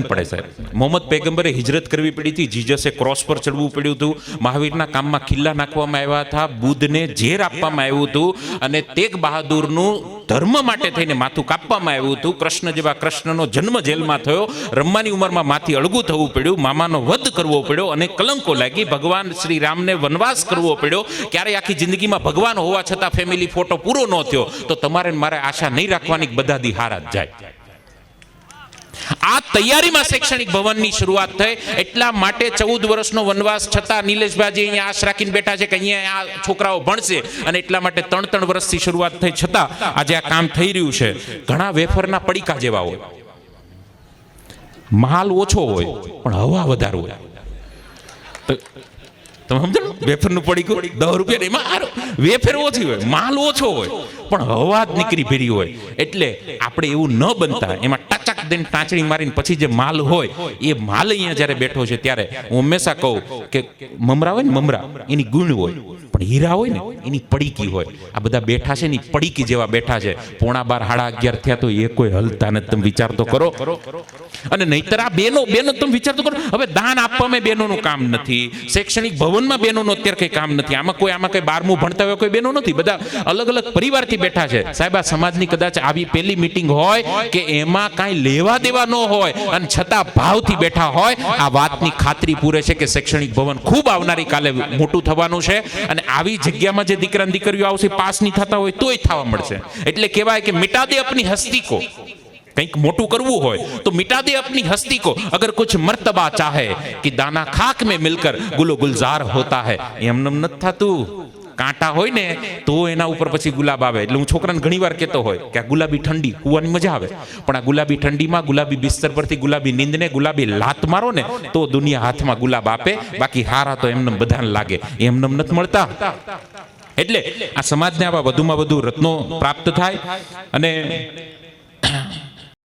પડે સાહેબ. મોહમ્મદ પૈગંબરે હિજરત કરવી પડી હતી, જીજસે ક્રોસ પર ચડવું પડ્યું હતું, મહાવીરના કામમાં ખિલ્લા નાખવામાં આવ્યા હતા, બુદ્ધને ઝેર આપવામાં આવ્યું હતું, અને તેગ બહાદુરનું ધર્મ માટે થઈને માથું કાપવામાં આવ્યું હતું. કૃષ્ણ જેવા કૃષ્ણનો જન્મ જેલમાં થયો, રમવાની ઉંમરમાં માથી અળગું થવું પડ્યું, મામાનો વધ કરવો પડ્યો, અને કલંકો લાગી. ભગવાન શ્રી રામને વનવાસ કરવો પડ્યો. ક્યારે આખી જિંદગીમાં ભગવાન હોવા છતાં ફેમિલી ફોટો પૂરો ન થયો તો તમારે મારે આશા નહીં રાખવાની, બધા દી હારા જ જાય. આ તૈયારીમાં શૈક્ષણિક ભવનની શરૂઆત થઈ. એટલા માટે 14 વર્ષનો વનવાસ છતાં નિલેશભાઈ અહીંયા આશ રાખીને બેઠા છે કે અહીંયા આ છોકરાઓ ભણશે, અને એટલા માટે 3 વર્ષથી શરૂઆત થઈ છતાં આજે આ કામ થઈ રહ્યું છે. ઘણા વેફરના પડીકા જેવા હોય, માલ ઓછો હોય પણ હવા વધારે હોય. તમે સમજો, વેફરનું પડીકું 10 રૂપિયા, એમાં વેફર ઓછી હોય, માલ ઓછો હોય પણ હવા જ નીકળી ભેરી હોય. એટલે આપણે એવું ન બનતા, એમાં ટચક દઈને ટાંચણી મારીને પછી જે માલ હોય એ માલ અહીંયા જ્યારે બેઠો છે ત્યારે હું હંમેશા કહું કે મમરા હોય ને, મમરા એની ગુણ હોય, પણ હીરા હોય ને એની પડીકી હોય. આ બધા બેઠા છે ને પડીકી જેવા બેઠા છે. 11:30, 11:30 થયા તો એ કોઈ હલતા નથી. તમે વિચાર તો કરો. અને નહીતર આ બેનો તમે વિચાર તો કરો. હવે દાન આપવામાં બેનોનું કામ નથી, શૈક્ષણિક ભવનમાં બેનોનું અત્યારે કઈ કામ નથી. આમાં કઈ 12મું ભણતા હોય કોઈ બેનો નથી, બધા અલગ અલગ પરિવારથી બેઠા છે. સાહેબ, આ સમાજની કદાચ આવી પહેલી મીટિંગ હોય કે એમાં કાંઈ લેવા દેવા ન હોય અને છતાં ભાવથી બેઠા હોય, આ વાતની ખાતરી પૂરે છે કે શૈક્ષણિક ભવન ખૂબ આવનારી કાલે મોટું થવાનું છે. અને આવી જગ્યામાં જે દીકરા દીકરીઓ આવશે, પાસ નહીં થતા હોય તોય થવા મળશે. એટલે કહેવાય કે મિટા દે અપની હસ્તી કો. કંઈક મોટું કરવું હોય તો મિટા દે અપની હસ્તી કો. અગર કુછ મર્તબા ચાહે કે દાના ખાક में मिलकर गुलो गुलजार होता है. એમનેમ નથી થતું. કાંટા હોય ને તો એના ઉપર પછી ગુલાબ આવે. એટલે હું છોકરાને ઘણી વાર કહેતો હોય કે આ ગુલાબી ઠંડી કૂવાની મજા આવે, પણ આ ગુલાબી ઠંડીમાં ગુલાબી બિસ્તર પરથી ગુલાબી નીંદને ગુલાબી લાત મારો ને તો દુનિયા હાથમાં ગુલાબ આપે. બાકી હારા તો એમને બધાને લાગે, એમનેમ નથી મળતા. એટલે આ સમાજને આવા વધુમાં વધુ રત્નો પ્રાપ્ત થાય. અને